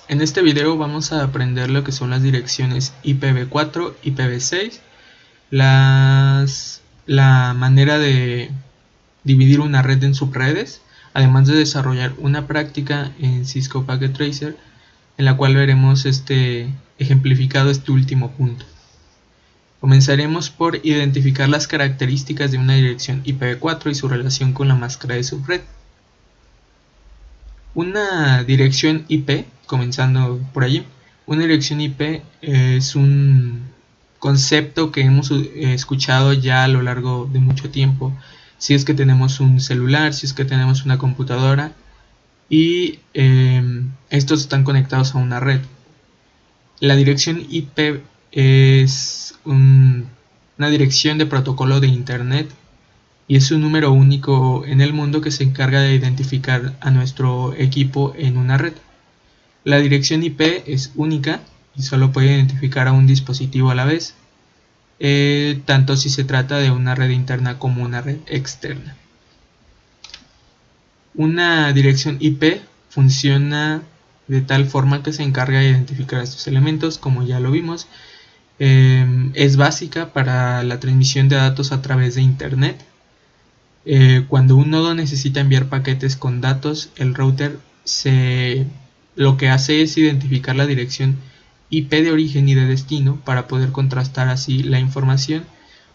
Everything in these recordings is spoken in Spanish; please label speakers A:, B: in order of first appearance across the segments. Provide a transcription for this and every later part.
A: En este video vamos a aprender lo que son las direcciones IPv4, IPv6, la manera de dividir una red en subredes, además de desarrollar una práctica en Cisco Packet Tracer, en la cual veremos ejemplificado este último punto. Comenzaremos por identificar las características de una dirección IPv4 y su relación con la máscara de subred. Una dirección IP, comenzando por allí, una dirección IP es un concepto que hemos escuchado ya a lo largo de mucho tiempo. Si es que tenemos un celular, si es que tenemos una computadora y estos están conectados a una red. La dirección IP es una dirección de protocolo de Internet y es un número único en el mundo que se encarga de identificar a nuestro equipo en una red. La dirección IP es única y solo puede identificar a un dispositivo a la vez, tanto si se trata de una red interna como una red externa. Una dirección IP funciona de tal forma que se encarga de identificar estos elementos, como ya lo vimos. Es básica para la transmisión de datos a través de Internet. Cuando un nodo necesita enviar paquetes con datos, el router lo que hace es identificar la dirección IP de origen y de destino para poder contrastar así la información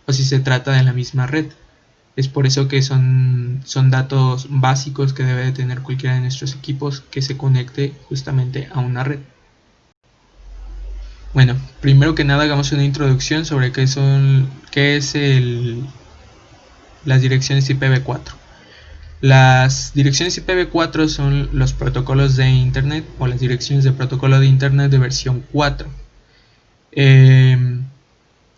A: o si se trata de la misma red. Es por eso que son datos básicos que debe de tener cualquiera de nuestros equipos que se conecte justamente a una red. Bueno, primero que nada hagamos una introducción sobre qué es las direcciones IPv4. Las direcciones IPv4 son los protocolos de Internet o las direcciones de protocolo de Internet de versión 4.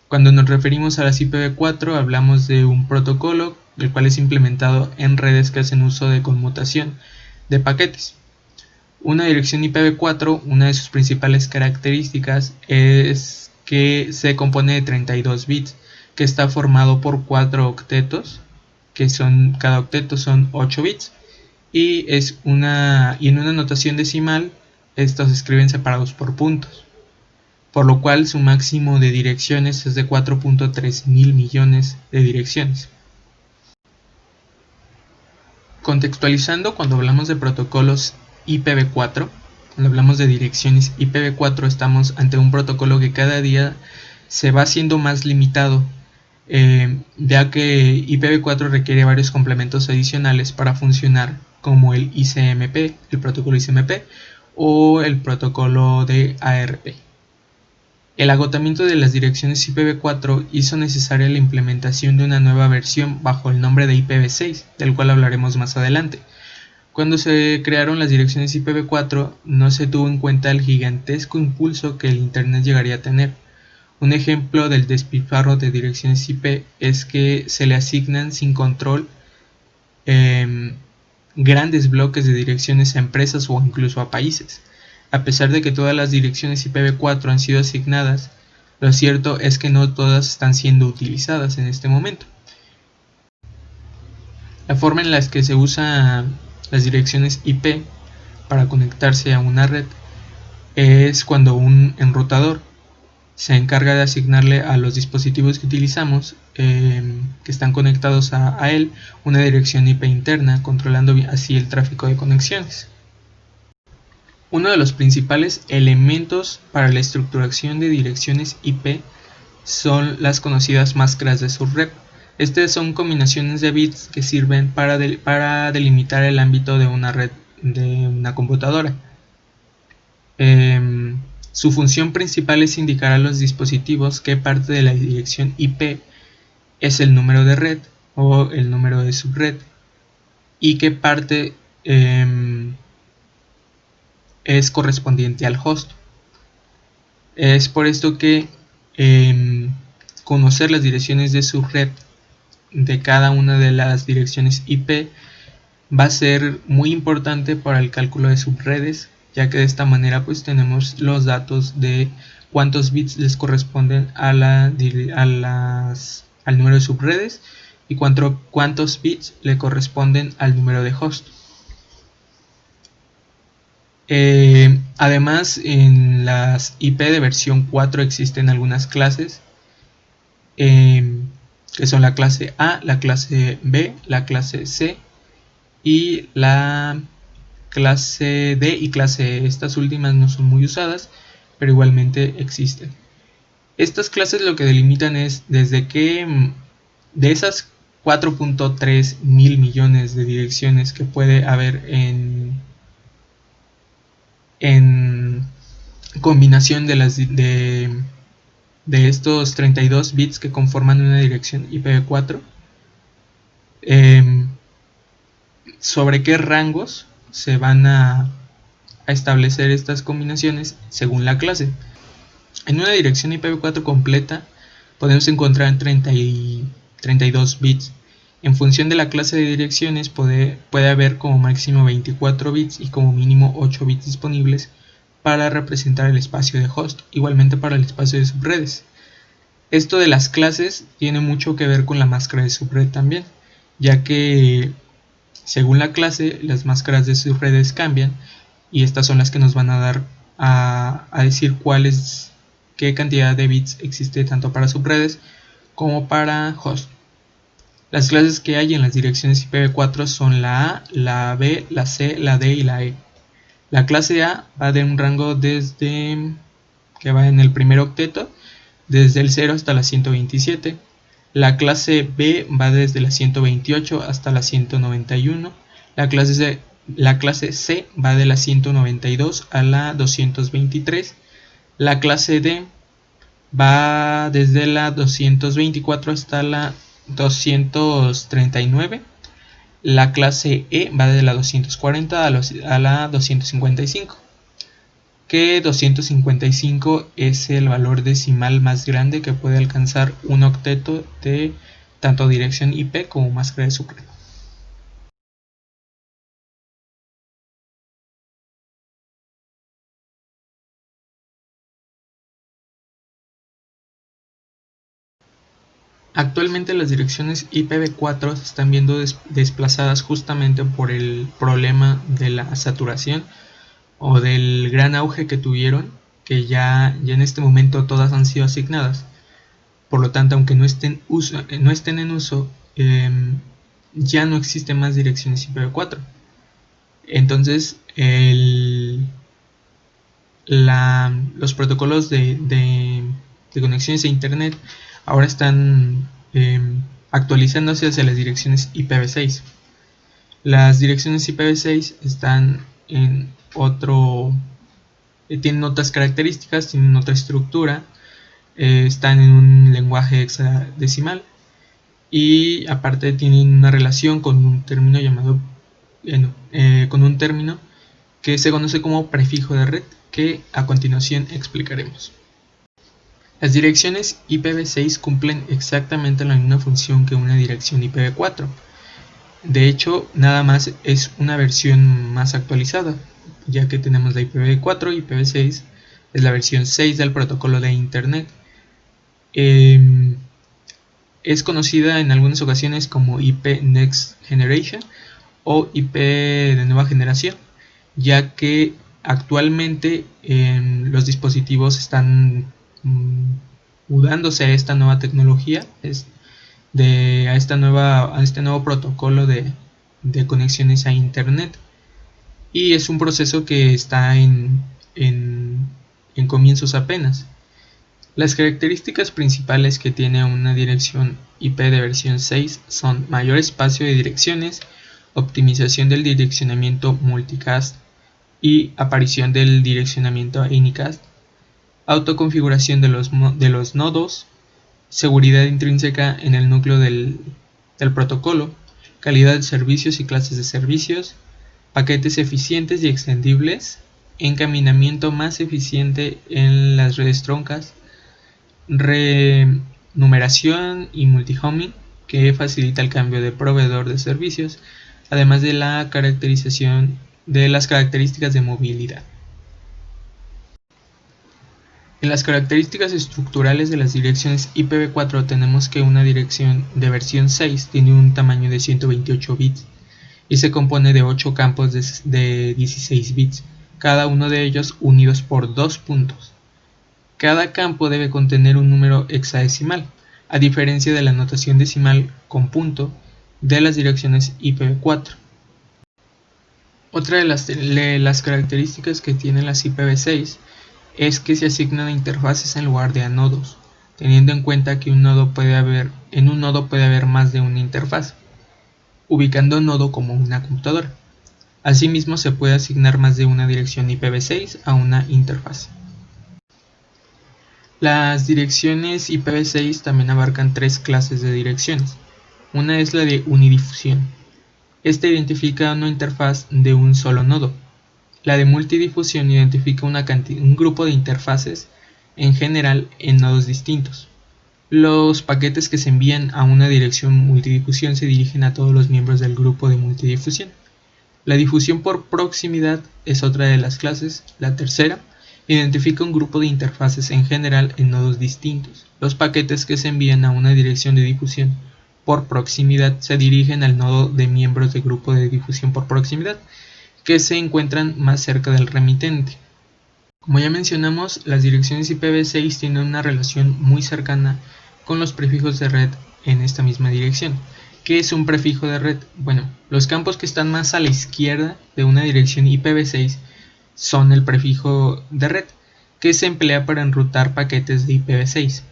A: Cuando nos referimos a las IPv4 hablamos de un protocolo el cual es implementado en redes que hacen uso de conmutación de paquetes. Una dirección IPv4, una de sus principales características es que se compone de 32 bits, que está formado por 4 octetos, que cada octeto son 8 bits, y en una notación decimal estos se escriben separados por puntos, por lo cual su máximo de direcciones es de 4.3 mil millones de direcciones. Contextualizando, cuando hablamos de protocolos IPv4, cuando hablamos de direcciones IPv4, estamos ante un protocolo que cada día se va haciendo más limitado, ya que IPv4 requiere varios complementos adicionales para funcionar, como el ICMP, el protocolo ICMP, o el protocolo de ARP. El agotamiento de las direcciones IPv4 hizo necesaria la implementación de una nueva versión bajo el nombre de IPv6, del cual hablaremos más adelante. Cuando se crearon las direcciones IPv4, no se tuvo en cuenta el gigantesco impulso que el Internet llegaría a tener. Un ejemplo del despilfarro de direcciones IP es que se le asignan sin control grandes bloques de direcciones a empresas o incluso a países. A pesar de que todas las direcciones IPv4 han sido asignadas, lo cierto es que no todas están siendo utilizadas en este momento. La forma en la que se usan las direcciones IP para conectarse a una red es cuando un enrutador se encarga de asignarle a los dispositivos que utilizamos, que están conectados a él, una dirección IP interna, controlando así el tráfico de conexiones. Uno de los principales elementos para la estructuración de direcciones IP son las conocidas máscaras de subred. Estas son combinaciones de bits que sirven para delimitar el ámbito de una red de una computadora. Su función principal es indicar a los dispositivos qué parte de la dirección IP es el número de red o el número de subred y qué parte es correspondiente al host. Es por esto que conocer las direcciones de subred de cada una de las direcciones IP va a ser muy importante para el cálculo de subredes, ya que de esta manera pues tenemos los datos de cuántos bits les corresponden al número de subredes y cuántos bits le corresponden al número de host. Además, en las IP de versión 4 existen algunas clases, que son la clase A, la clase B, la clase C y la clase D y clase E. Estas últimas no son muy usadas, pero igualmente existen. Estas clases lo que delimitan es desde que de esas 4.3 mil millones de direcciones que puede haber en combinación de estos 32 bits que conforman una dirección IPv4, sobre qué rangos se van a establecer estas combinaciones según la clase. En una dirección IPv4 completa podemos encontrar 32 bits. En función de la clase de direcciones puede haber como máximo 24 bits y como mínimo 8 bits disponibles para representar el espacio de host, igualmente para el espacio de subredes. Esto de las clases tiene mucho que ver con la máscara de subred también, ya que según la clase las máscaras de subredes cambian y estas son las que nos van a dar a decir qué cantidad de bits existe tanto para subredes como para host. Las clases que hay en las direcciones IPv4 son la A, la B, la C, la D y la E. La clase A va de un rango que va en el primer octeto, desde el 0 hasta la 127. La clase B va desde la 128 hasta la 191. La clase C va de la 192 a la 223. La clase D va desde la 224 hasta la 239. La clase E va de la 240 a la 255, que 255 es el valor decimal más grande que puede alcanzar un octeto de tanto dirección IP como máscara de subred. Actualmente las direcciones IPv4 se están viendo desplazadas justamente por el problema de la saturación o del gran auge que tuvieron, que ya en este momento todas han sido asignadas. Por lo tanto, aunque no estén en uso, ya no existen más direcciones IPv4. Entonces, los protocolos de conexiones a internet ahora están actualizándose hacia las direcciones IPv6. Las direcciones IPv6 están en tienen otras características, tienen otra estructura, están en un lenguaje hexadecimal y aparte tienen una relación con un término que se conoce como prefijo de red, que a continuación explicaremos. Las direcciones IPv6 cumplen exactamente la misma función que una dirección IPv4. De hecho, nada más es una versión más actualizada, ya que tenemos la IPv4 y IPv6 es la versión 6 del protocolo de Internet. Es conocida en algunas ocasiones como IP Next Generation o IP de nueva generación, ya que actualmente los dispositivos están mudándose a esta nueva tecnología, a este nuevo protocolo de conexiones a internet, y es un proceso que está en comienzos apenas. Las características principales que tiene una dirección IP de versión 6 son mayor espacio de direcciones, optimización del direccionamiento multicast y aparición del direccionamiento anycast, autoconfiguración de los nodos, seguridad intrínseca en el núcleo del protocolo, calidad de servicios y clases de servicios, paquetes eficientes y extendibles, encaminamiento más eficiente en las redes troncas, renumeración y multihoming, que facilita el cambio de proveedor de servicios, además de la caracterización de las características de movilidad. En las características estructurales de las direcciones IPv4 tenemos que una dirección de versión 6 tiene un tamaño de 128 bits y se compone de 8 campos de 16 bits, cada uno de ellos unidos por 2 puntos. Cada campo debe contener un número hexadecimal, a diferencia de la notación decimal con punto de las direcciones IPv4. Otra de las características que tienen las IPv6 es que se asignan a interfaces en lugar de a nodos, teniendo en cuenta que en un nodo puede haber más de una interfaz, ubicando nodo como una computadora. Asimismo, se puede asignar más de una dirección IPv6 a una interfaz. Las direcciones IPv6 también abarcan 3 clases de direcciones. Una es la de unidifusión. Esta identifica una interfaz de un solo nodo. La de multidifusión identifica un grupo de interfaces, en general en nodos distintos. Los paquetes que se envían a una dirección multidifusión se dirigen a todos los miembros del grupo de multidifusión. La difusión por proximidad es otra de las clases. La tercera identifica un grupo de interfaces en general en nodos distintos. Los paquetes que se envían a una dirección de difusión por proximidad se dirigen al nodo de miembros del grupo de difusión por proximidad, que se encuentran más cerca del remitente. Como ya mencionamos, las direcciones IPv6 tienen una relación muy cercana con los prefijos de red en esta misma dirección. ¿Qué es un prefijo de red? Bueno, los campos que están más a la izquierda de una dirección IPv6 son el prefijo de red, que se emplea para enrutar paquetes de IPv6.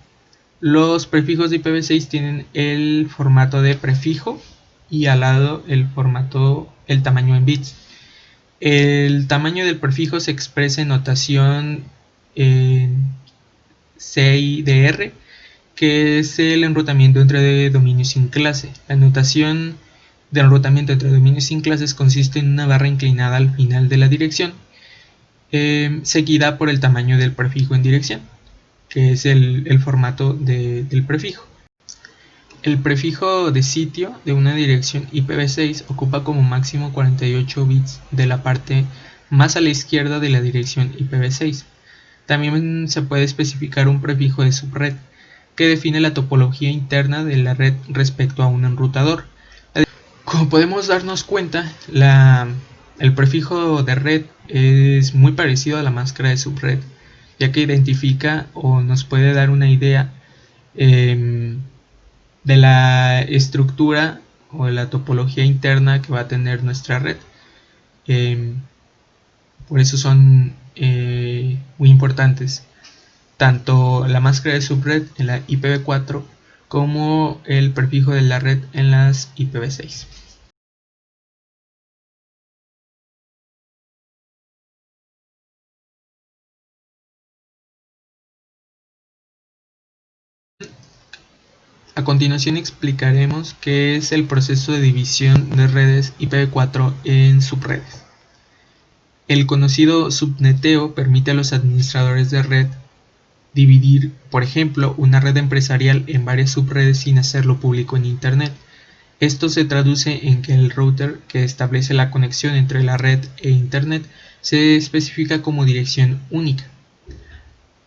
A: Los prefijos de IPv6 tienen el formato de prefijo y al lado el tamaño en bits. El tamaño del prefijo se expresa en notación CIDR, que es el enrutamiento entre dominios sin clase. La notación de enrutamiento entre dominios sin clases consiste en una barra inclinada al final de la dirección, seguida por el tamaño del prefijo en dirección, que es el formato del prefijo. El prefijo de sitio de una dirección IPv6 ocupa como máximo 48 bits de la parte más a la izquierda de la dirección IPv6. También se puede especificar un prefijo de subred, que define la topología interna de la red respecto a un enrutador. Como podemos darnos cuenta, el prefijo de red es muy parecido a la máscara de subred, ya que identifica o nos puede dar una idea de la estructura o de la topología interna que va a tener nuestra red. Por eso son muy importantes tanto la máscara de subred en la IPv4 como el prefijo de la red en las IPv6. A continuación explicaremos qué es el proceso de división de redes IPv4 en subredes. El conocido subneteo permite a los administradores de red dividir, por ejemplo, una red empresarial en varias subredes sin hacerlo público en Internet. Esto se traduce en que el router que establece la conexión entre la red e Internet se especifica como dirección única,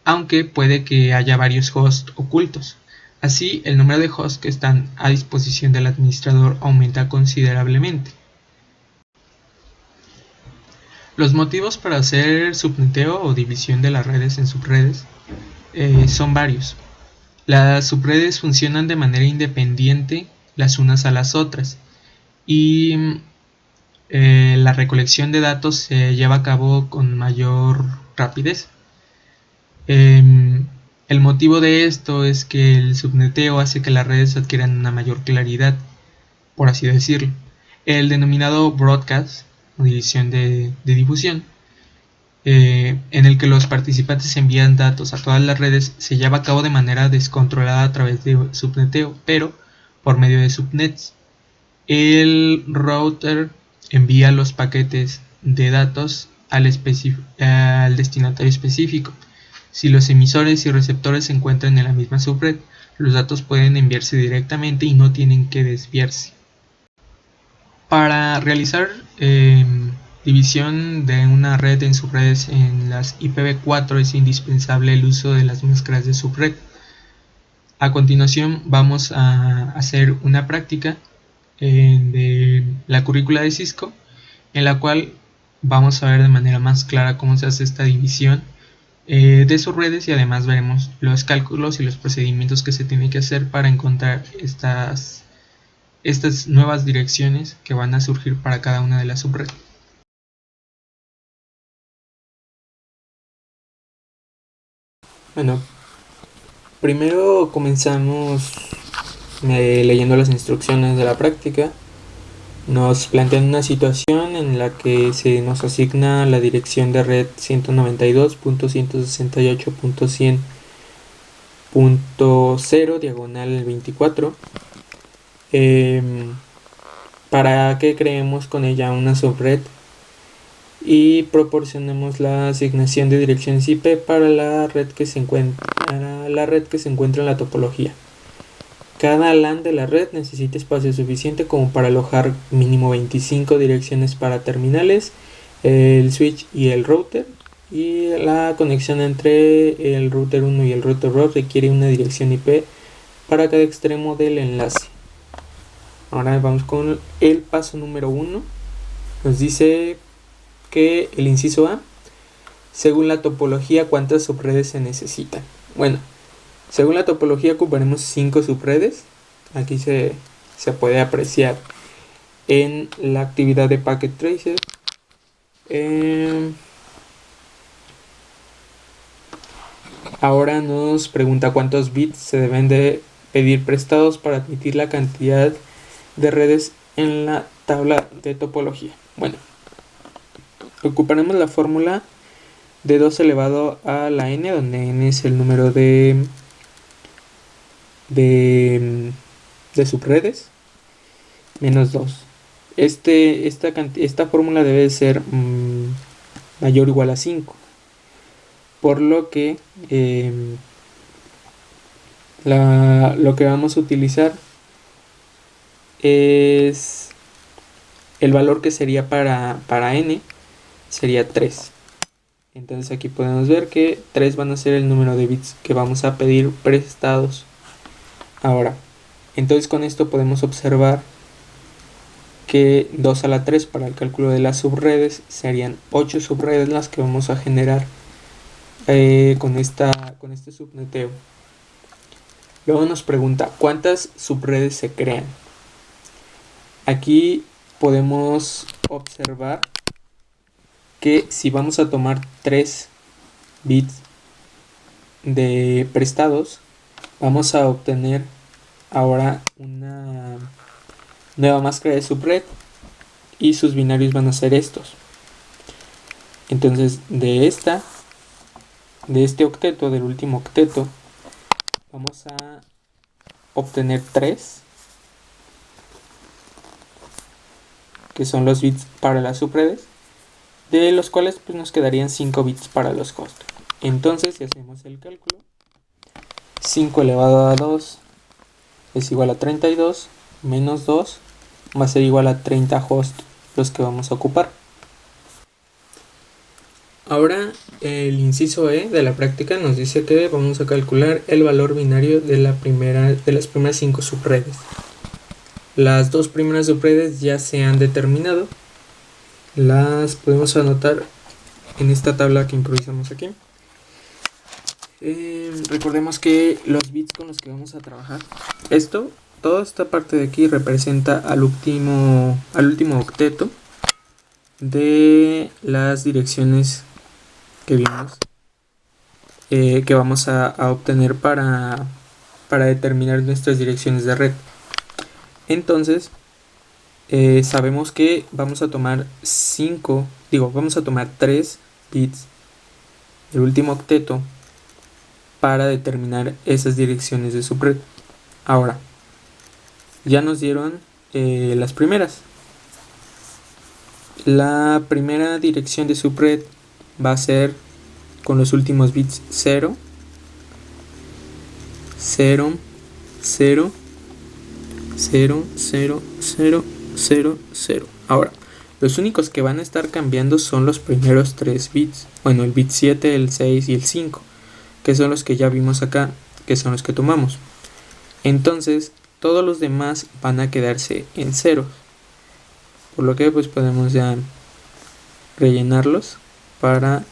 A: aunque puede que haya varios hosts ocultos. Así, el número de hosts que están a disposición del administrador aumenta considerablemente. Los motivos para hacer subneteo o división de las redes en subredes son varios. Las subredes funcionan de manera independiente las unas a las otras y la recolección de datos se lleva a cabo con mayor rapidez. El motivo de esto es que el subneteo hace que las redes adquieran una mayor claridad, por así decirlo. El denominado broadcast, o división de difusión, en el que los participantes envían datos a todas las redes, se lleva a cabo de manera descontrolada a través de subneteo, pero por medio de subnets. El router envía los paquetes de datos al destinatario específico. Si los emisores y receptores se encuentran en la misma subred, los datos pueden enviarse directamente y no tienen que desviarse. Para realizar división de una red en subredes en las IPv4 es indispensable el uso de las máscaras de subred. A continuación vamos a hacer una práctica de la currícula de Cisco, en la cual vamos a ver de manera más clara cómo se hace esta división de sus redes, y además veremos los cálculos y los procedimientos que se tienen que hacer para encontrar estas nuevas direcciones que van a surgir para cada una de las subredes. Bueno, primero comenzamos leyendo las instrucciones de la práctica. Nos plantean una situación en la que se nos asigna la dirección de red 192.168.100.0 diagonal 24, para que creemos con ella una subred y proporcionemos la asignación de direcciones IP para la red que se encuentra en la topología. Cada LAN de la red necesita espacio suficiente como para alojar mínimo 25 direcciones para terminales, el switch y el router, y la conexión entre el router 1 y el router 2 requiere una dirección IP para cada extremo del enlace. Ahora vamos con el paso número 1. Nos dice que el inciso A, según la topología, ¿cuántas subredes se necesitan? Bueno, según la topología ocuparemos 5 subredes. Aquí se puede apreciar en la actividad de Packet Tracer. Ahora nos pregunta cuántos bits se deben de pedir prestados para admitir la cantidad de redes en la tabla de topología. Bueno, ocuparemos la fórmula de 2 elevado a la n, donde n es el número de subredes, menos 2. Esta fórmula debe ser mayor o igual a 5, por lo que lo que vamos a utilizar es el valor que sería para n, sería 3. Entonces aquí podemos ver que 3 van a ser el número de bits que vamos a pedir prestados. Ahora, entonces con esto podemos observar que 2 a la 3 para el cálculo de las subredes serían 8 subredes las que vamos a generar con este subneteo. Luego nos pregunta ¿cuántas subredes se crean? Aquí podemos observar que si vamos a tomar 3 bits de prestados, vamos a obtener ahora una nueva máscara de subred y sus binarios van a ser estos. Entonces de este octeto, del último octeto, vamos a obtener 3, que son los bits para las subredes, de los cuales pues nos quedarían 5 bits para los hosts. Entonces si hacemos el cálculo, 5 elevado a 2 es igual a 32, menos 2 va a ser igual a 30 hosts los que vamos a ocupar. Ahora el inciso E de la práctica nos dice que vamos a calcular el valor binario de las primeras 5 subredes. Las dos primeras subredes ya se han determinado. Las podemos anotar en esta tabla que improvisamos aquí. Recordemos que los bits con los que vamos a trabajar, toda esta parte de aquí representa al último octeto de las direcciones que vimos, que vamos a obtener para determinar nuestras direcciones de red. Entonces sabemos que vamos a tomar 3 bits del último octeto para determinar esas direcciones de subred. Ahora ya nos dieron las primeras. La primera dirección de subred va a ser con los últimos bits 0, 0, 0, 0, 0, 0, 0, 0. Ahora, los únicos que van a estar cambiando son los primeros 3 bits. Bueno, el bit 7, el 6 y el 5, que son los que ya vimos acá, que son los que tomamos. Entonces, todos los demás van a quedarse en 0. Por lo que pues podemos ya rellenarlos para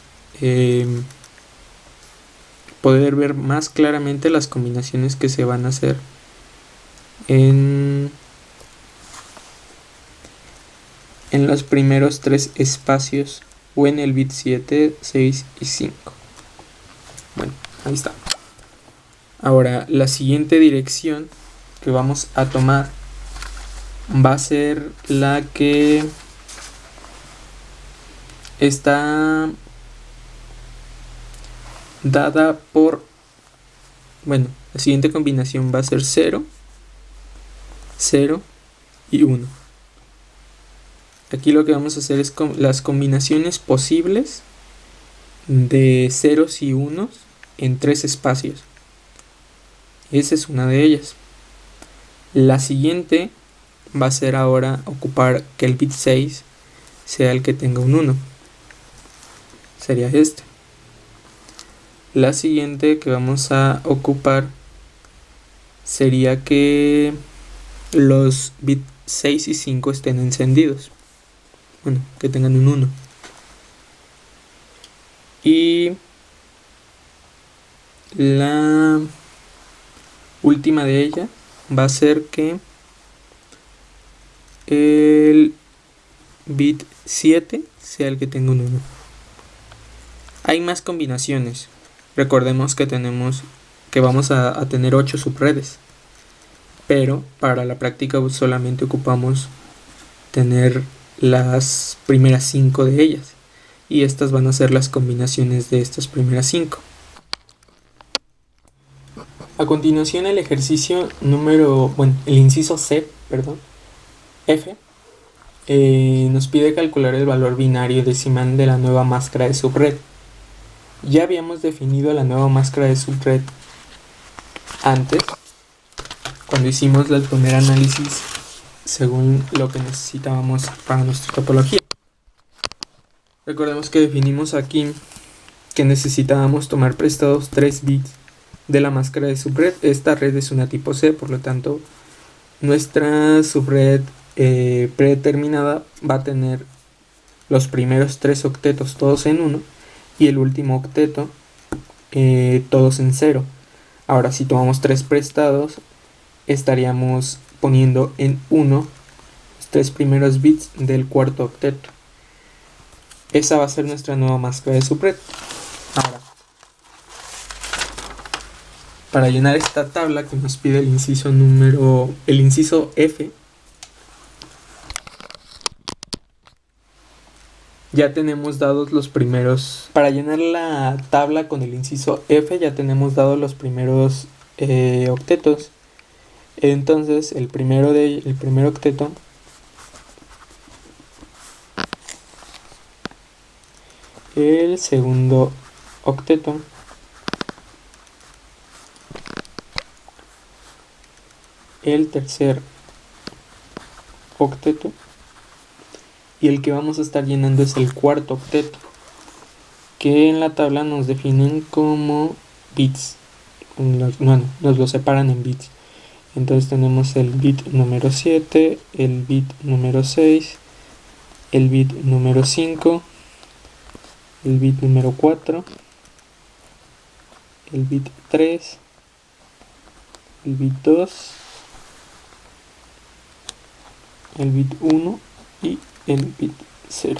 A: poder ver más claramente las combinaciones que se van a hacer en los primeros 3 espacios o en el bit 7, 6 y 5. Bueno, ahí está. Ahora, la siguiente dirección que vamos a tomar va a ser la que está dada por, bueno, la siguiente combinación va a ser 0, 0 y 1. Aquí lo que vamos a hacer es las combinaciones posibles de ceros y unos en 3 espacios. Esa es una de ellas. La siguiente va a ser ahora ocupar que el bit 6 sea el que tenga un 1. Sería este. La siguiente que vamos a ocupar sería que los bits 6 y 5 estén encendidos. Bueno, que tengan un 1. Y la última de ella va a ser que el bit 7 sea el que tenga un 1. Hay más combinaciones. Recordemos que vamos a tener 8 subredes. Pero para la práctica solamente ocupamos tener las primeras 5 de ellas. Y estas van a ser las combinaciones de estas primeras 5. A continuación el ejercicio el inciso F, nos pide calcular el valor binario decimal de la nueva máscara de subred. Ya habíamos definido la nueva máscara de subred antes, cuando hicimos el primer análisis según lo que necesitábamos para nuestra topología. Recordemos que definimos aquí que necesitábamos tomar prestados 3 bits de la máscara de subred. Esta red es una tipo C, por lo tanto nuestra subred predeterminada va a tener los primeros 3 octetos todos en 1 y el último octeto todos en 0. Ahora, si tomamos 3 prestados, estaríamos poniendo en 1 los 3 primeros bits del cuarto octeto. Esa va a ser nuestra nueva máscara de subred. Ahora, para llenar esta tabla que nos pide el inciso F, ya tenemos dados los primeros. Para llenar la tabla con el inciso F ya tenemos dados los primeros octetos. Entonces el primer octeto el segundo octeto, el tercer octeto y el que vamos a estar llenando es el cuarto octeto, que en la tabla nos definen como bits. Nos lo separan en bits. Entonces tenemos el bit número 7, el bit número 6, el bit número 5, el bit número 4, el bit 3, el bit 2, el bit 1 y el bit 0.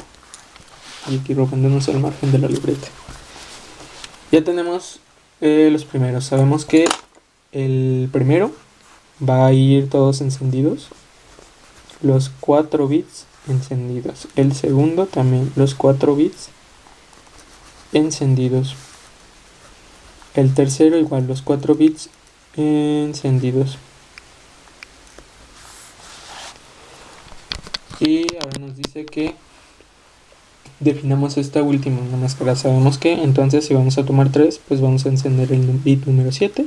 A: Y aquí robándonos el margen de la libreta. Ya tenemos los primeros. Sabemos que el primero va a ir todos encendidos, los 4 bits encendidos. El segundo también los 4 bits encendidos. El tercero igual los 4 bits encendidos. Y ahora nos dice que definamos esta última máscara. Sabemos que entonces si vamos a tomar 3, pues vamos a encender el bit número 7.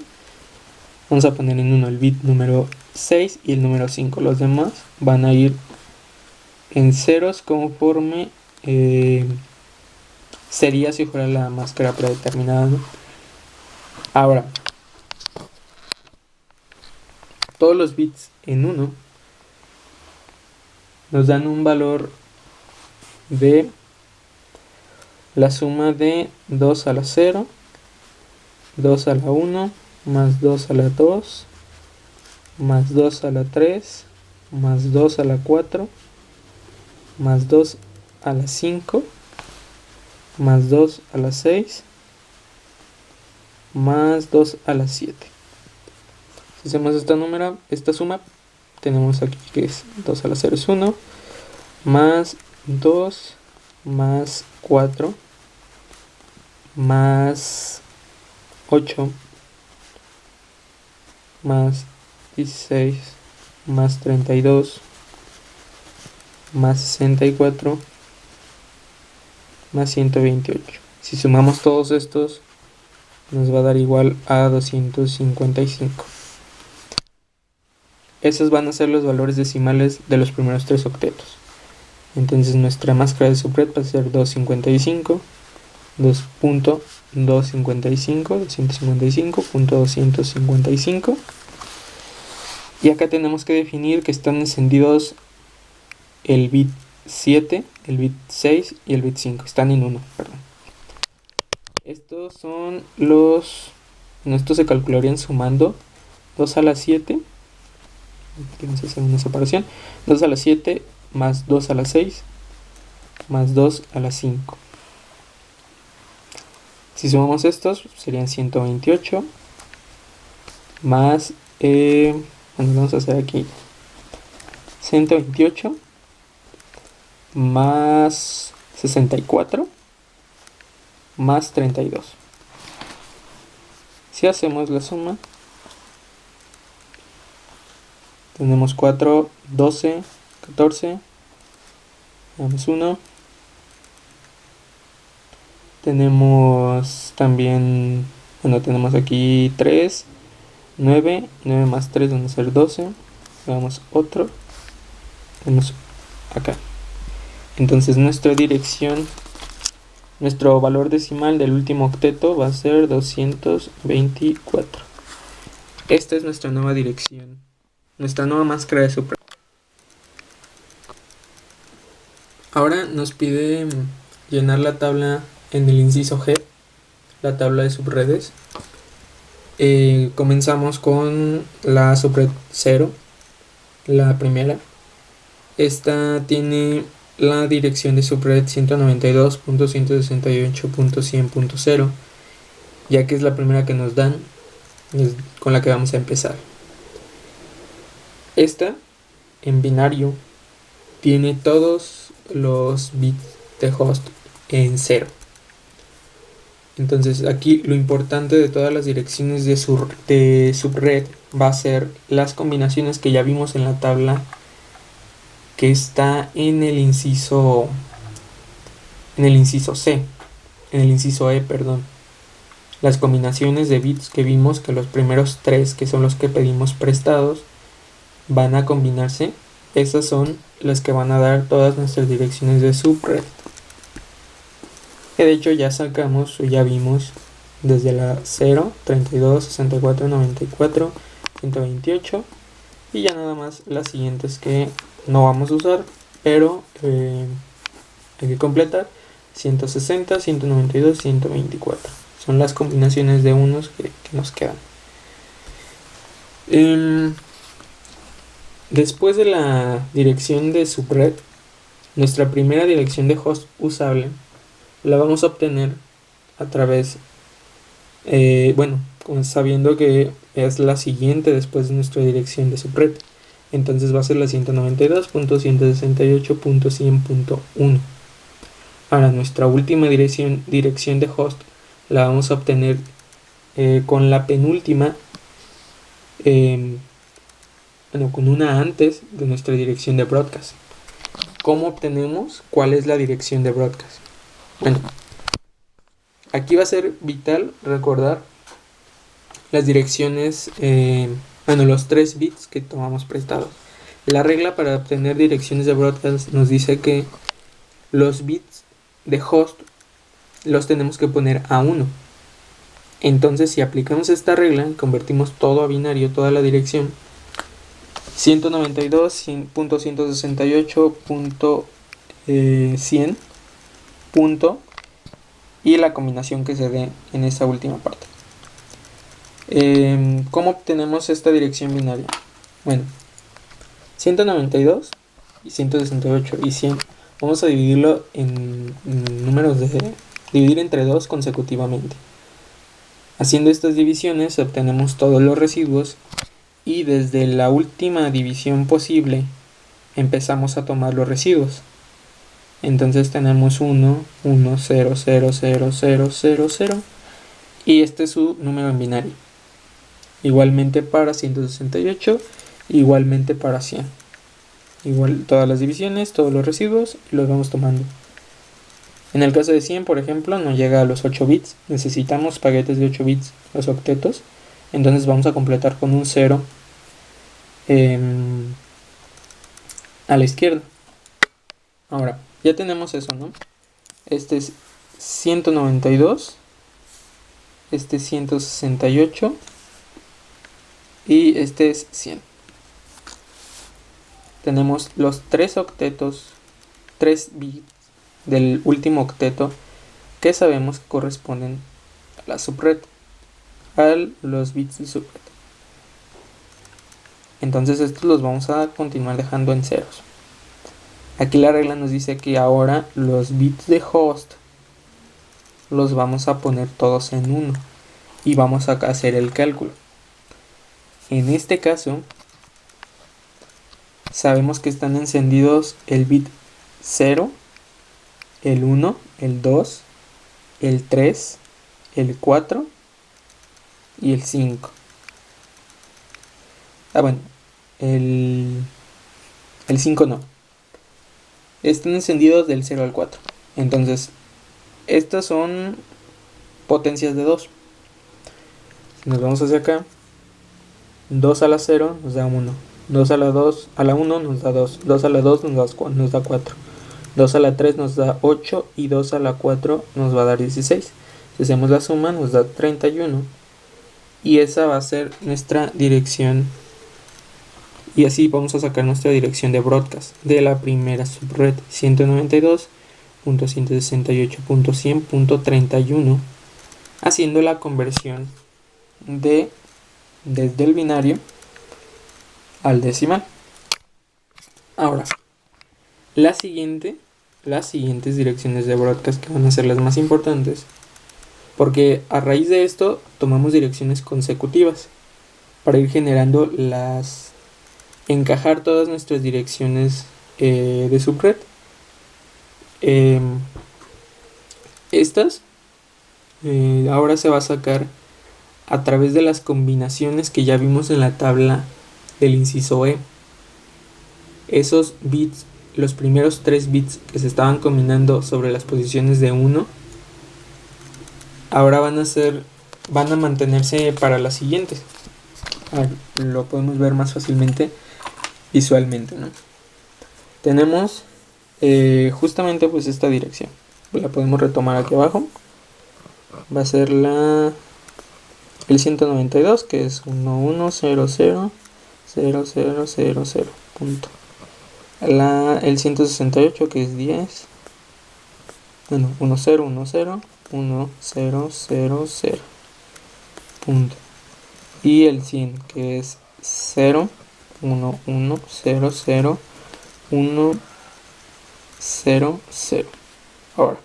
A: Vamos a poner en 1 el bit número 6 y el número 5. Los demás van a ir en ceros conforme sería si fuera la máscara predeterminada, ¿no? Ahora, todos los bits en 1 nos dan un valor de la suma de 2 a la 0, 2 a la 1, más 2 a la 2, más 2 a la 3, más 2 a la 4, más 2 a la 5, más 2 a la 6, más 2 a la 7. Si hacemos esta suma, tenemos aquí que es 2 a la 0 es 1, más 2, más 4, más 8, más 16, más 32, más 64, más 128. Si sumamos todos estos, nos va a dar igual a 255. Esos van a ser los valores decimales de los primeros 3 octetos. Entonces nuestra máscara de subred va a ser 255, 2.255, 255.255. Y acá tenemos que definir que están encendidos el bit 7, el bit 6 y el bit 5. Están en 1, perdón. Estos son los... Bueno, estos se calcularían sumando 2 a la 7. Vamos a hacer una separación. 2 a la 7 más 2 a la 6 más 2 a la 5. Si sumamos estos, serían 128 más... bueno, vamos a hacer aquí 128 más 64 más 32. Si hacemos la suma, tenemos 4, 12, 14, damos 1. Tenemos también, bueno, tenemos aquí 3, 9, 9 más 3 van a ser 12. Damos otro, tenemos acá. Entonces nuestra dirección, nuestro valor decimal del último octeto va a ser 224. Esta es nuestra nueva dirección, nuestra nueva máscara de subred. Ahora nos pide llenar la tabla en el inciso G, la tabla de subredes. Comenzamos con la subred 0, la primera. Esta tiene la dirección de subred 192.168.100.0, ya que es la primera que nos dan, es con la que vamos a empezar. Esta, en binario, tiene todos los bits de host en 0. Entonces aquí lo importante de todas las direcciones de subred va a ser las combinaciones que ya vimos en la tabla que está en el inciso C, en el inciso E, perdón. Las combinaciones de bits que vimos, que los primeros 3, que son los que pedimos prestados, van a combinarse. Esas son las que van a dar todas nuestras direcciones de subred, que de hecho ya sacamos o ya vimos desde la 0, 32, 64, 94, 128, y ya nada más las siguientes que no vamos a usar, pero hay que completar: 160, 192, 124. Son las combinaciones de unos que nos quedan. Después de la dirección de subred, nuestra primera dirección de host usable la vamos a obtener a través, sabiendo que es la siguiente después de nuestra dirección de subred. Entonces va a ser la 192.168.100.1. Ahora nuestra última dirección de host la vamos a obtener con la penúltima, con una antes de nuestra dirección de broadcast. ¿Cómo obtenemos cuál es la dirección de broadcast? Bueno, aquí va a ser vital recordar las direcciones, los 3 bits que tomamos prestados. La regla para obtener direcciones de broadcast nos dice que los bits de host los tenemos que poner a 1. Entonces, si aplicamos esta regla, convertimos todo a binario, toda la dirección. 192.168.100. y la combinación que se dé en esa última parte. ¿Cómo obtenemos esta dirección binaria? Bueno, 192 y 168 y 100 vamos a dividirlo en números de dividir entre 2 consecutivamente. Haciendo estas divisiones obtenemos todos los residuos y desde la última división posible empezamos a tomar los residuos. Entonces tenemos 1, 1, 0, 0, 0, 0, 0, 0 y este es su número en binario. Igualmente para 168, igualmente para 100. Igual todas las divisiones, todos los residuos y los vamos tomando. En el caso de 100, por ejemplo, no llega a los 8 bits. Necesitamos paquetes de 8 bits, los octetos. Entonces vamos a completar con un 0 a la izquierda. Ahora, ya tenemos eso, ¿no? Este es 192. Este es 168. Y este es 100. Tenemos los 3 octetos, 3 bits del último octeto que sabemos que corresponden a la subred, a los bits de subred. Entonces estos los vamos a continuar dejando en ceros. Aquí la regla nos dice que ahora los bits de host los vamos a poner todos en 1 y vamos a hacer el cálculo. En este caso, sabemos que están encendidos el bit 0, el 1, el 2, el 3, el 4 y el 5. Bueno, el 5 no. Están encendidos del 0 al 4. Entonces, estas son potencias de 2. Si nos vamos hacia acá, 2 a la 0 nos da 1, 2 a la 2, a la 1 nos da 2, 2 a la 2 nos da 4, 2 a la 3 nos da 8 y 2 a la 4 nos va a dar 16. Si hacemos la suma nos da 31 y esa va a ser nuestra dirección y así vamos a sacar nuestra dirección de broadcast de la primera subred 192.168.100.31 haciendo la conversión desde el binario al decimal. Ahora, las siguientes direcciones de broadcast que van a ser las más importantes, porque a raíz de esto tomamos direcciones consecutivas para ir generando encajar todas nuestras direcciones de subred. Estas ahora se va a sacar a través de las combinaciones que ya vimos en la tabla del inciso E. Esos bits, los primeros 3 bits que se estaban combinando sobre las posiciones de 1, ahora van a mantenerse para las siguientes. Lo podemos ver más fácilmente visualmente, ¿no? Tenemos justamente pues esta dirección. La podemos retomar aquí abajo. Va a ser el 192, que es 11000000, punto. El 168, que es 10. Bueno, 10101000, punto. Y el 100, que es 011001000. Ahora,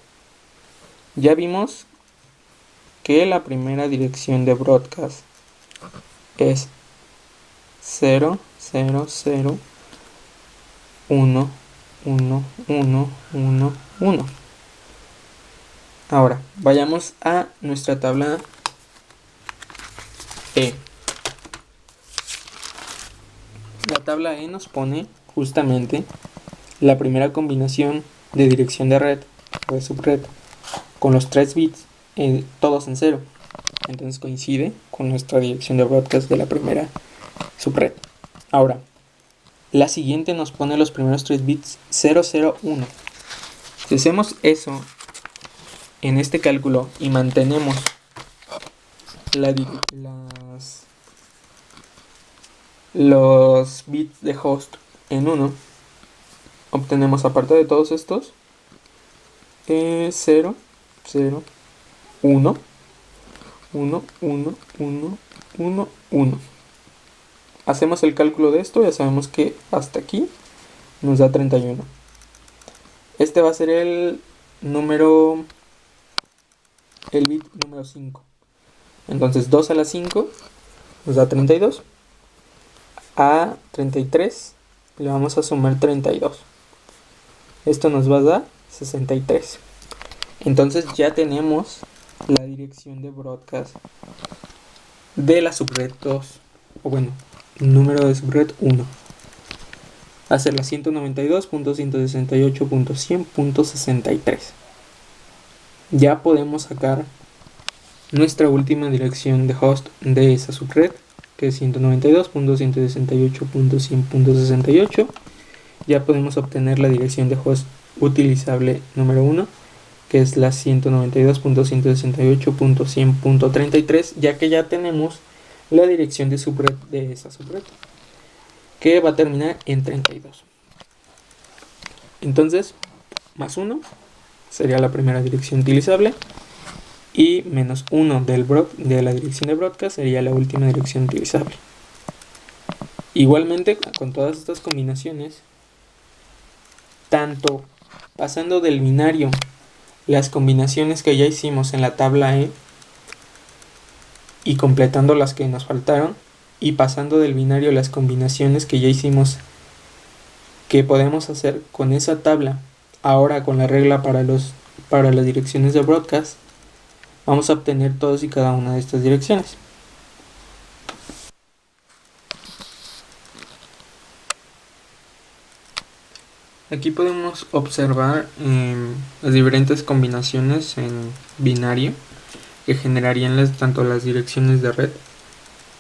A: ya vimos que la primera dirección de broadcast es 0, 0, 0, 1, 1, 1, 1, 1. Ahora, vayamos a nuestra tabla E. La tabla E nos pone justamente la primera combinación de dirección de red o de subred con los 3 bits todos en 0. Entonces coincide con nuestra dirección de broadcast de la primera subred. Ahora, la siguiente nos pone los primeros 3 bits 001. Si hacemos eso en este cálculo y mantenemos los bits de host en 1, obtenemos, aparte de todos estos, 0, 0, 1, 1, 1, 1, 1, 1. Hacemos el cálculo de esto, ya sabemos que hasta aquí nos da 31. Este va a ser el bit número 5. Entonces 2 a la 5 nos da 32. A 33 le vamos a sumar 32. Esto nos va a dar 63. Entonces ya tenemos la dirección de broadcast de la subred 2. O bueno, número de subred 1. Va a ser la 192.168.100.63. Ya podemos sacar nuestra última dirección de host de esa subred, que es 192.168.100.68. Ya podemos obtener la dirección de host utilizable número 1, que es la 192.168.100.33, ya que ya tenemos la dirección de subred de esa subred, que va a terminar en 32. Entonces, más 1 sería la primera dirección utilizable, y menos 1 de la dirección de broadcast sería la última dirección utilizable. Igualmente, con todas estas combinaciones, tanto pasando del binario las combinaciones que ya hicimos en la tabla E y completando las que nos faltaron, y pasando del binario las combinaciones que ya hicimos que podemos hacer con esa tabla, ahora con la regla para las direcciones de broadcast, vamos a obtener todas y cada una de estas direcciones. Aquí podemos observar las diferentes combinaciones en binario que generarían tanto las direcciones de red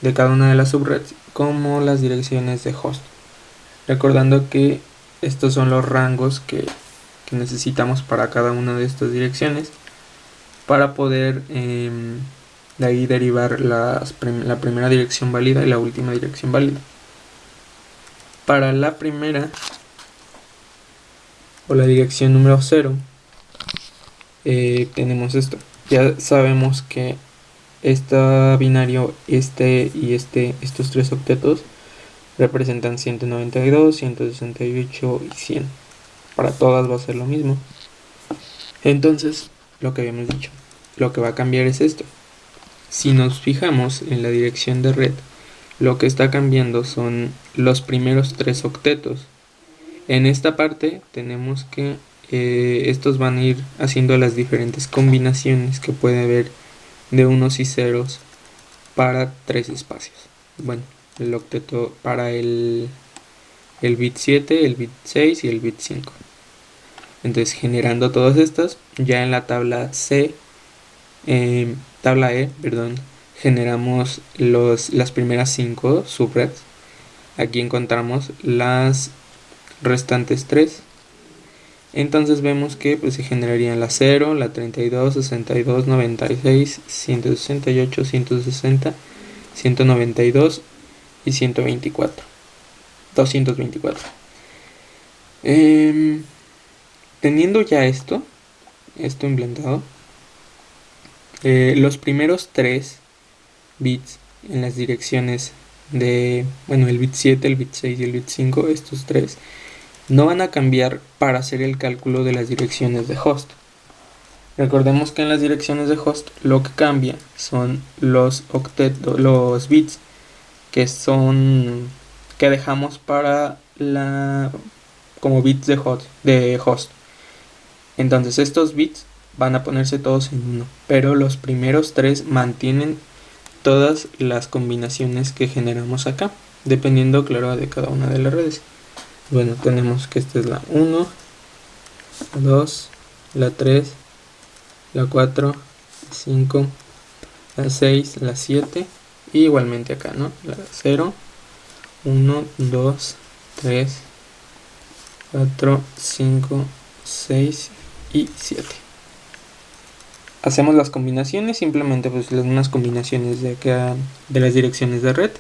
A: de cada una de las subredes como las direcciones de host. Recordando que estos son los rangos que necesitamos para cada una de estas direcciones para poder de ahí derivar la primera dirección válida y la última dirección válida. Para la primera, o la dirección número 0, tenemos esto. Ya sabemos que este binario, estos tres octetos representan 192, 168 y 100. Para todas va a ser lo mismo. Entonces, lo que habíamos dicho, lo que va a cambiar es esto. Si nos fijamos en la dirección de red, lo que está cambiando son los primeros tres octetos. En esta parte tenemos que estos van a ir haciendo las diferentes combinaciones que puede haber de unos y ceros para tres espacios. Bueno, el octeto para el bit 7, el bit 6 y el bit 5. Entonces, generando todas estas, ya en la tabla E, generamos las primeras 5 subreds. Aquí encontramos las restantes 3. Entonces vemos que pues, se generarían la 0, la 32, 62, 96, 168, 160, 192 y 124. 224. Teniendo ya esto implementado, los primeros 3 bits en las direcciones de, el bit 7, el bit 6 y el bit 5, estos 3 no van a cambiar para hacer el cálculo de las direcciones de host. Recordemos que en las direcciones de host lo que cambia son los bits que dejamos para como bits de host. Entonces estos bits van a ponerse todos en 1, pero los primeros 3 mantienen todas las combinaciones que generamos acá, dependiendo, claro, de cada una de las redes. Bueno, tenemos que esta es la 1, la 2, la 3, la 4, la 5, la 6, la 7, y igualmente acá, ¿no? La 0, 1, 2, 3, 4, 5, 6 y 7. Hacemos las combinaciones, simplemente pues las mismas combinaciones de las direcciones de red.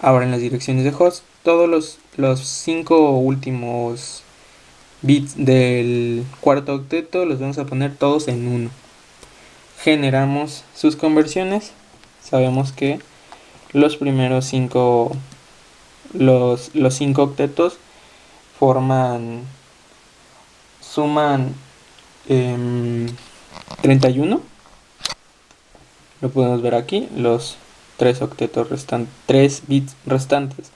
A: Ahora en las direcciones de host, todos los 5 últimos bits del cuarto octeto los vamos a poner todos en 1. generamos sus conversiones. Sabemos que los primeros 5 los 5 octetos suman 31. Lo podemos ver aquí, los 3 octetos restantes, 3 bits restantes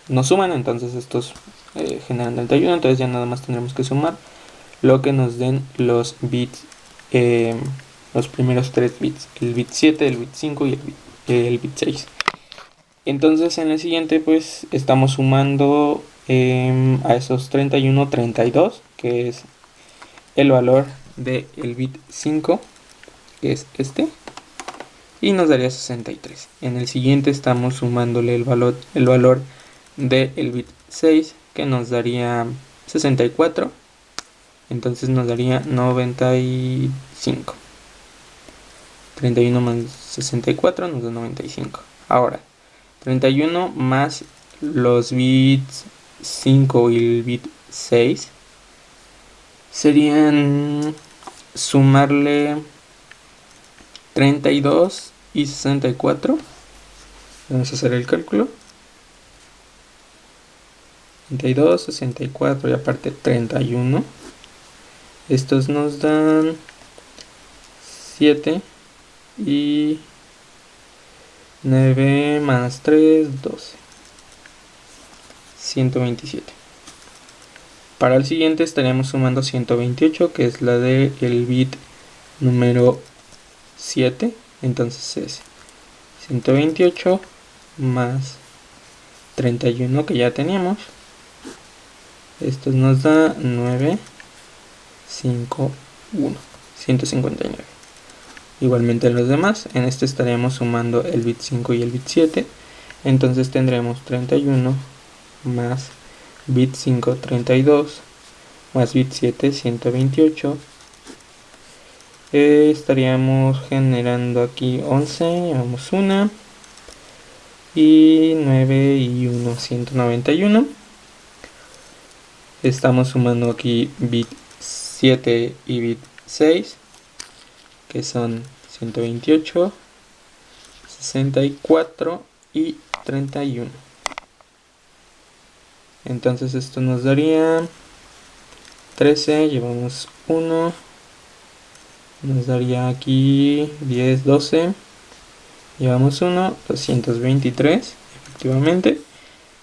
A: nos suman, entonces estos generan 31, entonces ya nada más tendremos que sumar lo que nos den los bits, los primeros 3 bits, el bit 7, el bit 5 y el bit 6. Entonces en el siguiente pues estamos sumando a esos 31, 32, que es el valor del bit 5, que es este, y nos daría 63. En el siguiente estamos sumándole el valor del bit 6, que nos daría 64, entonces nos daría 95. 31 más 64 nos da 95. Ahora, 31 más los bits 5 y el bit 6 serían sumarle 32 y 64. Vamos a hacer el cálculo. 32, 64 y aparte 31. Estos nos dan 7 y 9 más 3, 12. 127. Para el siguiente estaríamos sumando 128, que es la del bit número 7. Entonces es 128 más 31 que ya teníamos. Esto nos da 9, 5, 1, 159. Igualmente en los demás, en este estaríamos sumando el bit 5 y el bit 7. Entonces tendremos 31 más bit 5, 32, más bit 7, 128. Estaríamos generando aquí 11, llevamos 1, y 9 y 1, 191. Estamos sumando aquí bit 7 y bit 6, que son 128, 64 y 31. Entonces esto nos daría 13, llevamos 1, nos daría aquí 10, 12, llevamos 1, 223 efectivamente,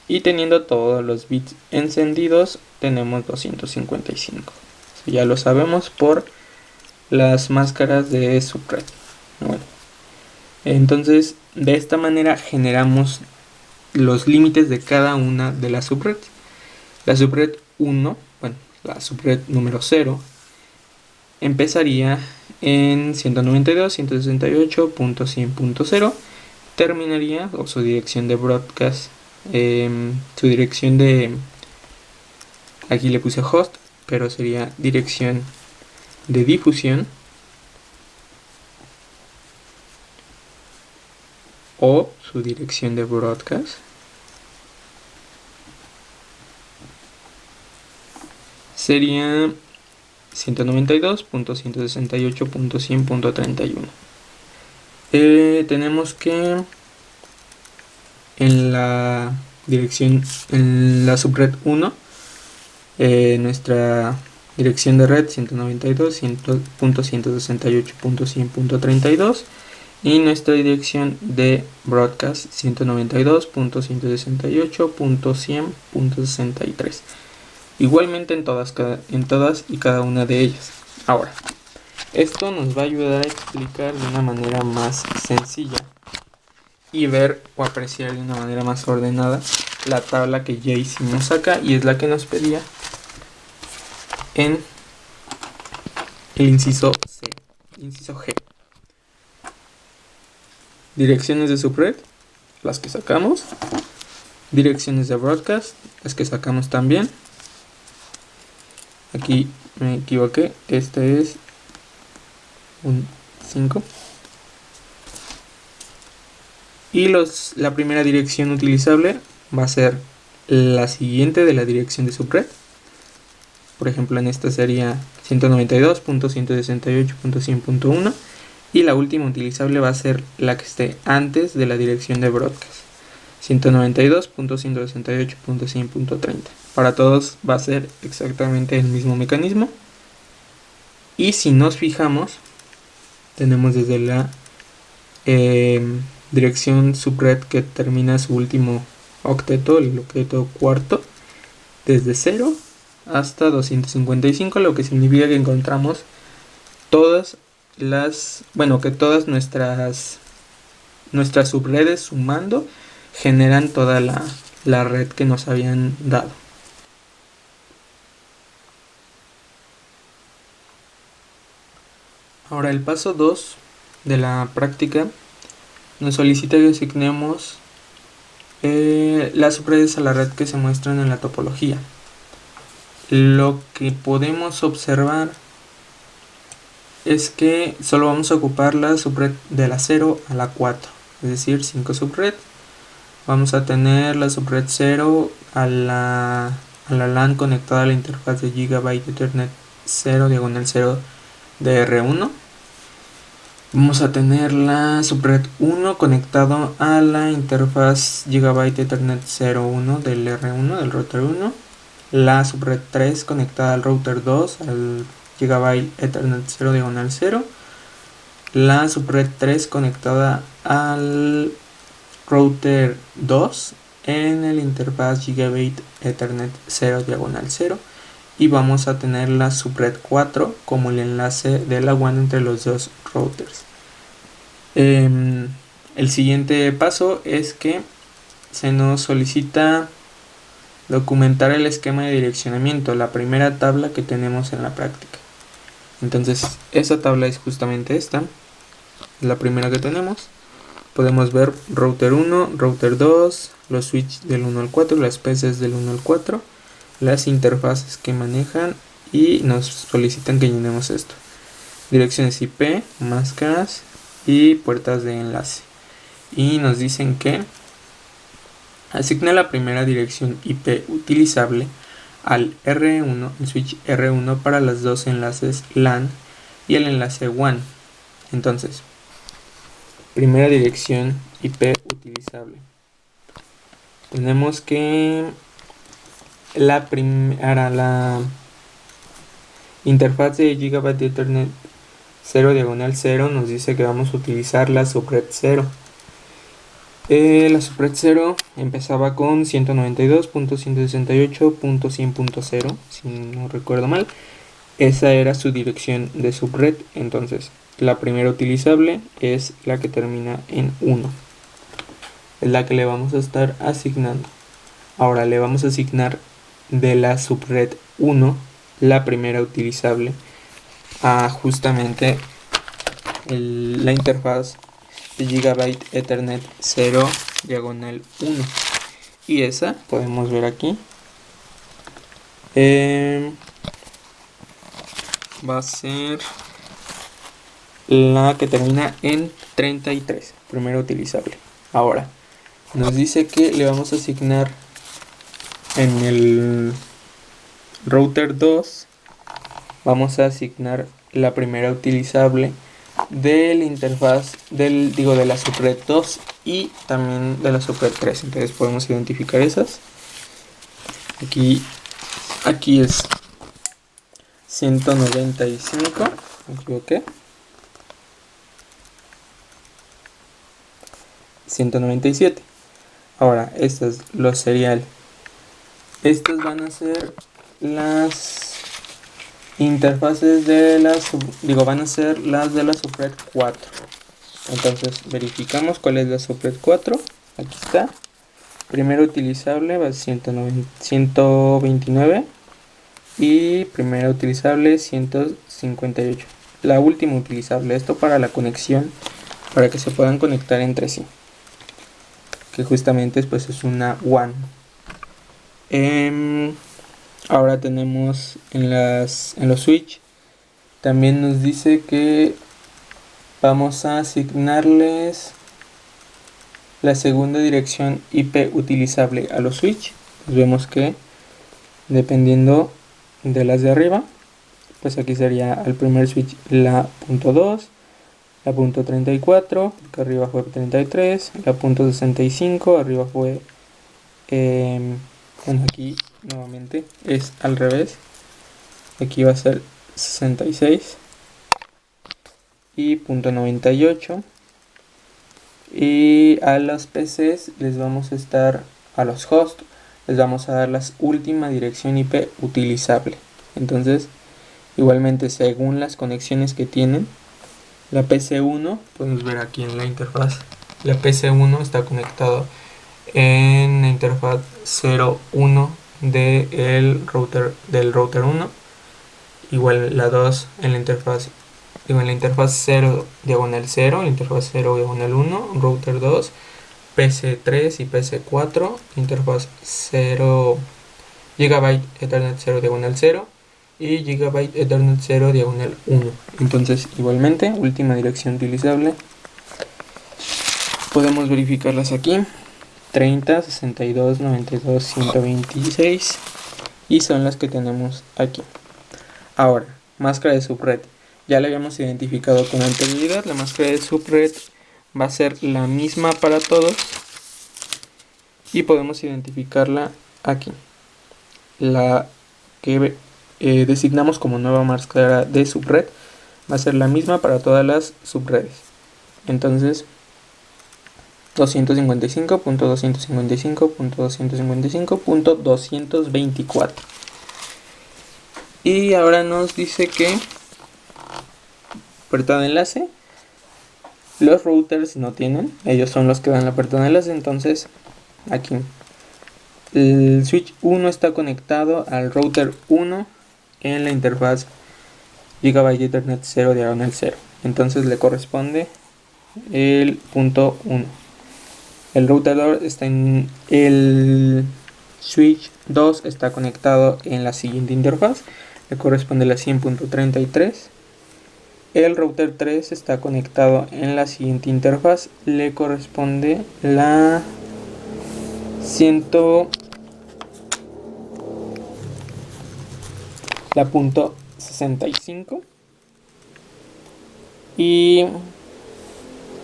A: y teniendo todos los bits encendidos tenemos 255. Eso ya lo sabemos por las máscaras de subred. Bueno, entonces de esta manera generamos los límites de cada una de las subredes. La subred 1, bueno, la subred número 0 empezaría en 192.168.100.0, terminaría, o su dirección de broadcast, su dirección de, aquí le puse host, pero sería dirección de difusión, o su dirección de broadcast sería 192.168.100.31. Tenemos que en la dirección, en la subred 1, nuestra dirección de red 192.168.100.32 y nuestra dirección de broadcast 192.168.100.63. Igualmente en todas y cada una de ellas. Ahora, esto nos va a ayudar a explicar de una manera más sencilla y ver o apreciar de una manera más ordenada la tabla que ya hicimos acá, y es la que nos pedía en el inciso G. Direcciones de subred, las que sacamos. Direcciones de broadcast, las que sacamos también. Aquí me equivoqué, este es un 5. Y la primera dirección utilizable va a ser la siguiente de la dirección de subred. Por ejemplo, en esta sería 192.168.100.1 y la última utilizable va a ser la que esté antes de la dirección de broadcast, 192.168.100.30. Para todos va a ser exactamente el mismo mecanismo. Y si nos fijamos, tenemos desde la dirección subred que termina su último octeto, el octeto cuarto, desde 0 hasta 255, lo que significa que encontramos todas las, que todas nuestras subredes sumando generan toda la red que nos habían dado. Ahora el paso 2 de la práctica nos solicita que asignemos las subredes a la red que se muestran en la topología. Lo que podemos observar es que solo vamos a ocupar la subred de la 0 a la 4, es decir, 5 subred. Vamos a tener la subred 0 a la LAN conectada a la interfaz de Gigabyte Ethernet 0 diagonal 0 de R1. Vamos a tener la subred 1 conectado a la interfaz Gigabyte Ethernet 01 del R1, del router 1. La subred 3 conectada al router 2, al Gigabyte Ethernet 0 diagonal 0. La subred 3 conectada al router 2 en el interfaz Gigabyte Ethernet 0 diagonal 0. Y vamos a tener la subred 4 como el enlace de la WAN entre los dos routers. El siguiente paso es que se nos solicita documentar el esquema de direccionamiento, la primera tabla que tenemos en la práctica. Entonces esa tabla es justamente esta, la primera que tenemos. Podemos ver router 1, router 2, los switches del 1 al 4, las PCs del 1 al 4, las interfaces que manejan y nos solicitan que llenemos esto. Direcciones IP, máscaras y puertas de enlace. Y nos dicen que asigna la primera dirección IP utilizable al R1, el switch R1 para los dos enlaces LAN y el enlace WAN. Entonces, primera dirección IP utilizable. Tenemos que la interfaz de Gigabyte Ethernet 0 diagonal 0 nos dice que vamos a utilizar la subred 0. La subred 0 empezaba con 192.168.100.0, si no recuerdo mal. Esa era su dirección de subred. Entonces la primera utilizable es la que termina en 1, es la que le vamos a estar asignando. Ahora le vamos a asignar de la subred 1 la primera utilizable a justamente la interfaz de Gigabyte Ethernet 0 diagonal 1, y esa podemos ver aquí va a ser la que termina en 33, primera utilizable. Ahora nos dice que le vamos a asignar en el router 2, vamos a asignar la primera utilizable de la interfaz de la subred 2 y también de la subred 3. Entonces podemos identificar esas. Aquí es 195, me equivoqué, 197. Ahora estas, los serial, estas van a ser las interfaces de van a ser las de la subred 4. Entonces verificamos cuál es la subred 4. Aquí está. Primero utilizable va a ser 129 y primera utilizable 158. La última utilizable, esto para la conexión, para que se puedan conectar entre sí, que justamente pues es una WAN. Ahora tenemos en los switch, también nos dice que vamos a asignarles la segunda dirección IP utilizable a los switch. Pues vemos que dependiendo
B: de las de arriba, pues aquí sería al primer switch la punto 2, la punto 34, porque arriba fue 33, la punto 65, arriba fue, bueno, aquí nuevamente es al revés, aquí va a ser 66 y punto 98. Y a los PCs les vamos a estar, a los hosts, les vamos a dar la última dirección IP utilizable. Entonces, igualmente según las conexiones que tienen, la PC1, podemos ver aquí en la interfaz, la PC1 está conectado en la interfaz 01 del router 1, igual la 2 en la interfaz, en la interfaz 0 diagonal 0, interfaz 0 diagonal 1, router 2, PC3 y PC4, interfaz 0 GB Ethernet 0 diagonal 0 y GB Ethernet 0 diagonal 1. Entonces, igualmente, última dirección utilizable. Podemos verificarlas aquí: 30, 62, 92, 126 y son las que tenemos aquí. Ahora, máscara de subred. Ya la habíamos identificado con anterioridad. La máscara de subred va a ser la misma para todos y podemos identificarla aquí. La que designamos como nueva máscara de subred va a ser la misma para todas las subredes. Entonces, 255.255.255.224. Y ahora nos dice que apertura de enlace. Los routers no tienen, ellos son los que dan la apertura de enlace. Entonces, aquí el switch 1 está conectado al router 1 en la interfaz Gigabyte Ethernet 0 diagonal 0. Entonces le corresponde el punto 1. El router está en el switch 2 está conectado en la siguiente interfaz, le corresponde la 100.33. El router 3 está conectado en la siguiente interfaz, le corresponde la 100, la punto 65. Y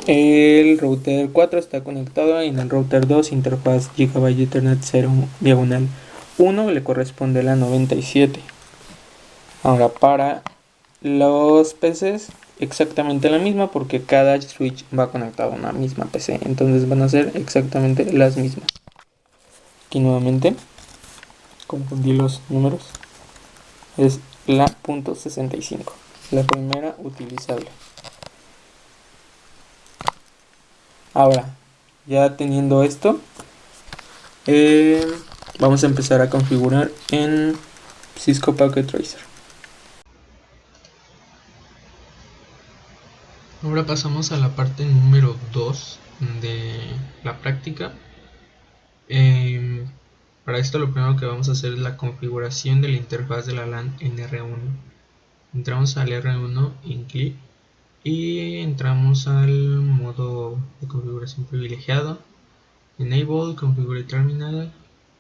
B: el router 4 está conectado en el router 2, interfaz Gigabyte Ethernet 0 diagonal 1, le corresponde la 97. Ahora, para los PCs exactamente la misma, porque cada switch va conectado a una misma PC, entonces van a ser exactamente las mismas. Aquí nuevamente confundí los números, es la punto 65, la primera utilizable. Ahora, ya teniendo esto, vamos a empezar a configurar en Cisco Packet Tracer.
A: Ahora pasamos a la parte número 2 de la práctica. Para esto lo primero que vamos a hacer es la configuración de la interfaz de la LAN en R1. Entramos al R1 en clic y entramos al modo de configuración privilegiado, Enable, Configure Terminal,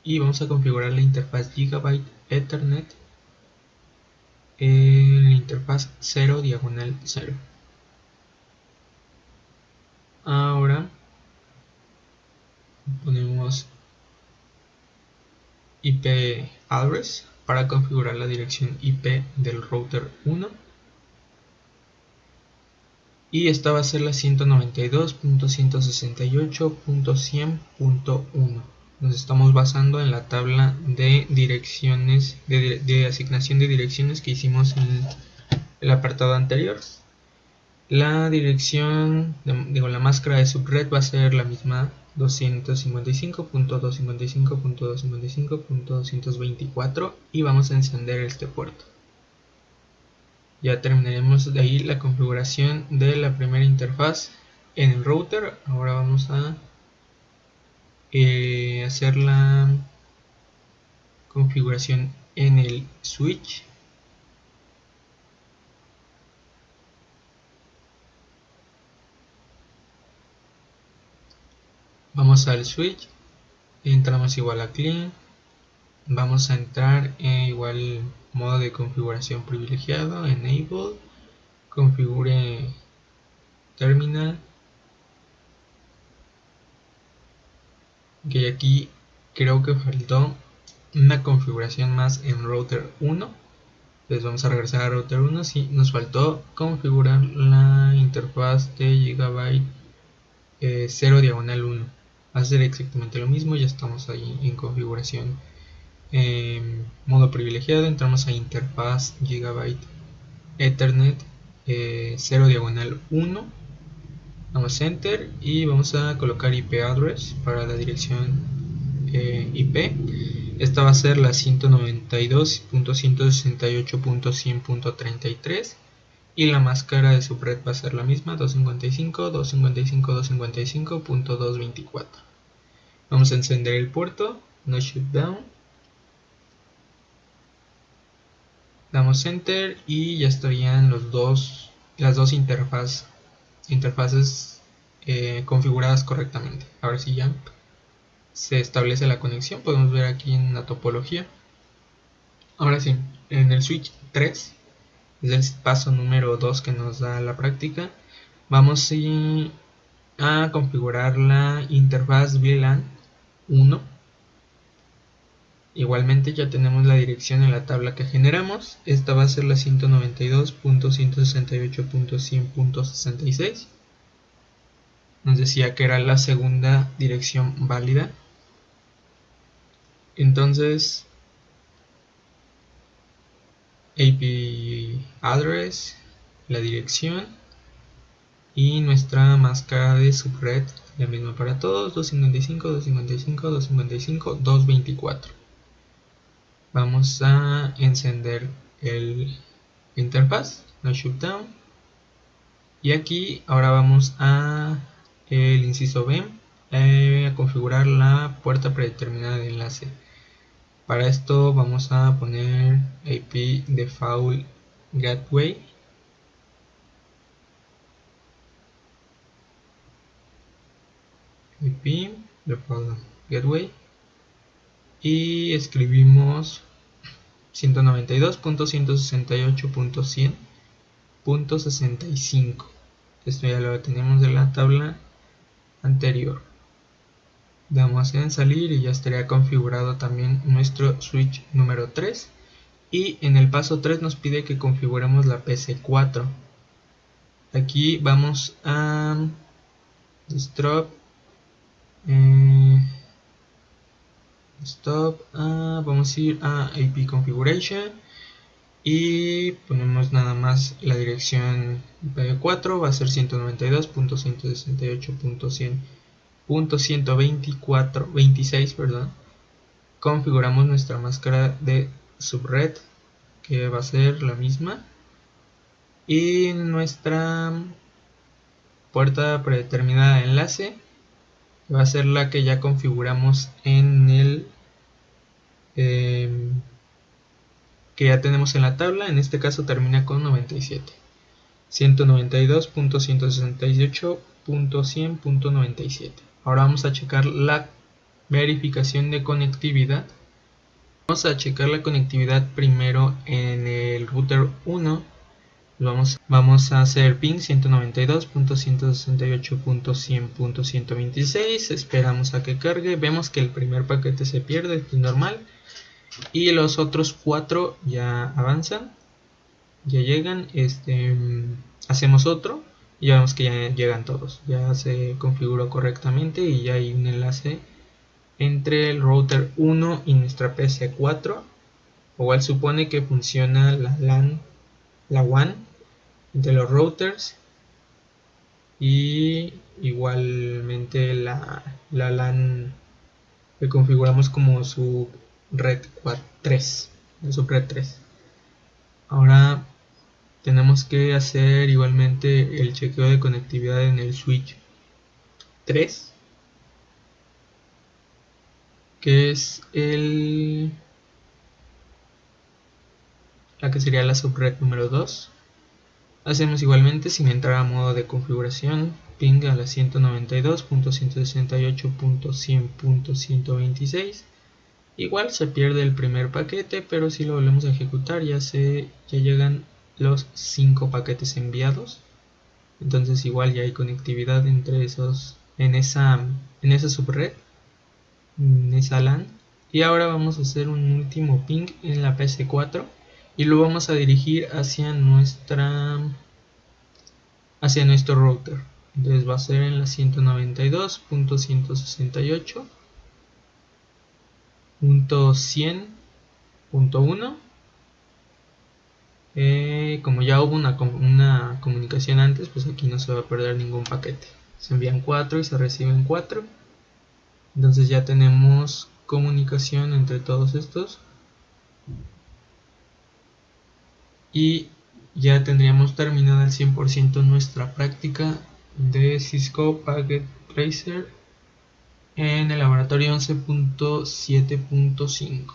A: y vamos a configurar la interfaz Gigabyte Ethernet en la interfaz 0 diagonal 0. Ahora ponemos IP address para configurar la dirección IP del router 1, y esta va a ser la 192.168.100.1. Nos estamos basando en la tabla de direcciones de asignación de direcciones que hicimos en el apartado anterior. La dirección, la máscara de subred va a ser la misma: 255.255.255.224, y vamos a encender este puerto. Ya terminaremos de ahí la configuración de la primera interfaz en el router. Ahora vamos a hacer la configuración en el switch. Vamos al switch, entramos igual a clean, vamos a entrar en igual modo de configuración privilegiado, enable, configure terminal. Que aquí creo que faltó una configuración más en router 1. Entonces vamos a regresar a router 1. Sí, nos faltó configurar la interfaz de Gigabyte 0 diagonal 1. Va a ser exactamente lo mismo. Ya estamos ahí en configuración modo privilegiado. Entramos a interfaz Gigabyte Ethernet 0 diagonal 1. Damos enter y vamos a colocar IP address para la dirección IP. Esta va a ser la 192.168.100.33 y la máscara de subred va a ser la misma, 255.255.225.224. Vamos a encender el puerto, no shutdown. Damos enter y ya estarían las dos interfaces configuradas correctamente. Ahora sí ya se establece la conexión, podemos ver aquí en la topología. Ahora sí, en el switch 3 es el paso número 2 que nos da la práctica. Vamos a configurar la interfaz VLAN 1. Igualmente ya tenemos la dirección en la tabla que generamos. Esta va a ser la 192.168.100.66. Nos decía que era la segunda dirección válida. Entonces IP address, la dirección y nuestra máscara de subred, la misma para todos, 255.255.225.224. Vamos a encender el interfaz, no shutdown, y aquí ahora vamos a el inciso B, a configurar la puerta predeterminada de enlace. Para esto vamos a poner IP default gateway IP default gateway y escribimos 192.168.100.65. Esto ya lo tenemos de la tabla anterior. Damos en salir y ya estaría configurado también nuestro switch número 3. Y en el paso 3 nos pide que configuremos la PC4. Aquí vamos a vamos a ir a IP configuration y ponemos nada más la dirección IPv4, va a ser 192.168.100.124.26, configuramos nuestra máscara de subred, que va a ser la misma, y nuestra puerta predeterminada de enlace va a ser la que ya configuramos en el que ya tenemos en la tabla. En este caso termina con 97, 192.168.100.97. Ahora vamos a checar la verificación de conectividad. Vamos a checar la conectividad primero en el router 1. Vamos a hacer ping 192.168.100.126. Esperamos a que cargue. Vemos que el primer paquete se pierde, es normal. Y los otros 4 ya avanzan, ya llegan. Hacemos otro y ya vemos que ya llegan todos. Ya se configuró correctamente y ya hay un enlace entre el router 1 y nuestra PC4. Igual supone que funciona la LAN, la WAN entre los routers, y igualmente la LAN que configuramos como su red 3, subred 3. Ahora tenemos que hacer igualmente el chequeo de conectividad en el switch 3, que es la que sería la subred número 2. Hacemos igualmente sin entrar a modo de configuración, ping a la 192.168.100.126 Igual se pierde el primer paquete, pero si lo volvemos a ejecutar ya llegan los 5 paquetes enviados. Entonces igual ya hay conectividad entre esos en esa subred, en esa LAN. Y ahora vamos a hacer un último ping en la PC4 y lo vamos a dirigir hacia nuestro router. Entonces va a ser en la 192.168.100.1. Como ya hubo una comunicación antes, pues aquí no se va a perder ningún paquete. Se envían 4 y se reciben 4. Entonces ya tenemos comunicación entre todos estos. Y ya tendríamos terminado al 100% nuestra práctica de Cisco Packet Tracer en el laboratorio 11.7.5.